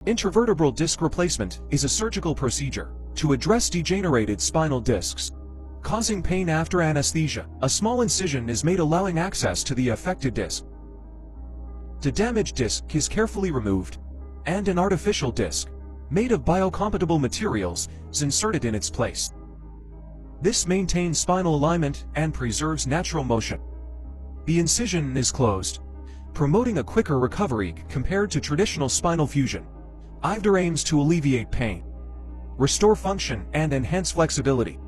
Intervertebral disc replacement is a surgical procedure to address degenerated spinal discs, causing pain after anesthesia. A small incision is made allowing access to the affected disc. The damaged disc is carefully removed, and an artificial disc, made of biocompatible materials, is inserted in its place. This maintains spinal alignment and preserves natural motion. The incision is closed, promoting a quicker recovery compared to traditional spinal fusion. IVDR aims to alleviate pain, restore function, and enhance flexibility.